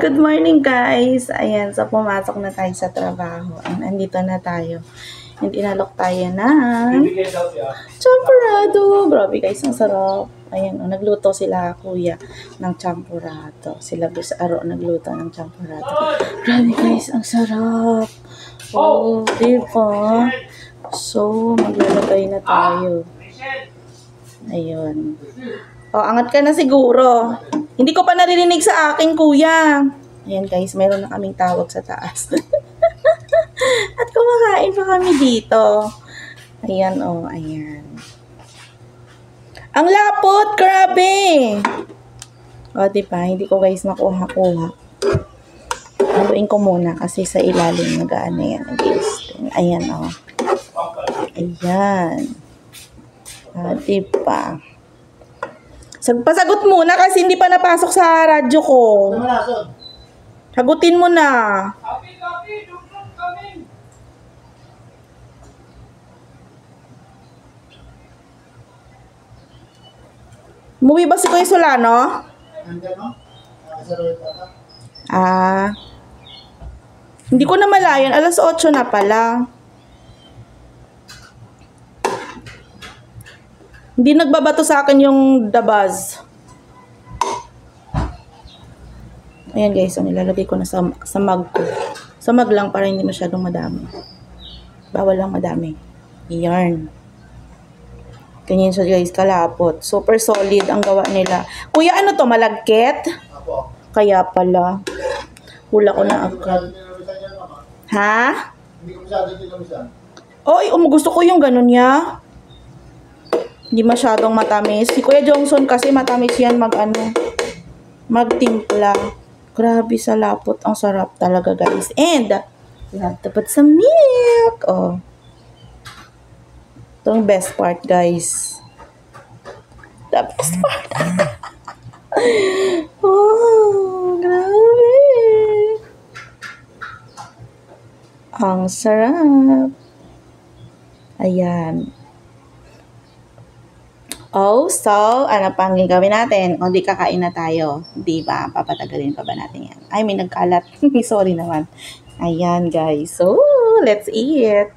Good morning guys! Ayan, so pumasok na tayo sa trabaho. Andito na tayo. And inalok tayo ng champurrado. Grabe guys, ang sarap. Ayan, nagluto sila kuya ng champurrado. Sila Busaro nagluto ng champurrado. Grabe guys, ang sarap. Oh, diba? So, maglalagay na tayo. Ayun. Oh, angat ka na siguro. Hindi ko pa naririnig sa akin, kuya. Ayan guys, meron na kaming tawag sa taas. At kumakain pa kami dito. Ayan, oh, ayan. Ang lapot, grabe. O, diba? Hindi ko guys makuha-kuha. Haluin ko muna kasi sa ilalim nag-ano yan. Ayan, oh. Ayan. Diba? Pasagot muna kasi hindi pa napasok sa radyo ko. Sagutin mo na. Umuwi ba si Kuya Solano? Hindi ko na malayan. Alas 8 na pala. Hindi nagbabato sa akin yung dabaz. Ayan guys, so nilalagay ko na sa mag ko. Sa mag lang para hindi masyadong madami. Bawal lang madami. Yarn. Ganyan siya guys, kalapot. Super solid ang gawa nila. Kuya, ano to? Malagkit? Kaya pala. Hula ko na agad. Ha? Hindi ko masyadong tinamisan. Oy, gusto ko yung ganun niya. Hindi masyadong matamis. Si Kuya Jongson kasi matamis yan magtimpla. Grabe sa lapot. Ang sarap talaga guys. And, you have to put some milk. Oh. Ito yung best part guys. The best part. Oh, grabe. Ang sarap. Ayan. Oh, so, ano pang gagawin natin? O, di kakain na tayo. Di ba? Papatagalin pa ba natin yan? Ay, may nagkalat. Sorry naman. Ayan, guys. So, let's eat.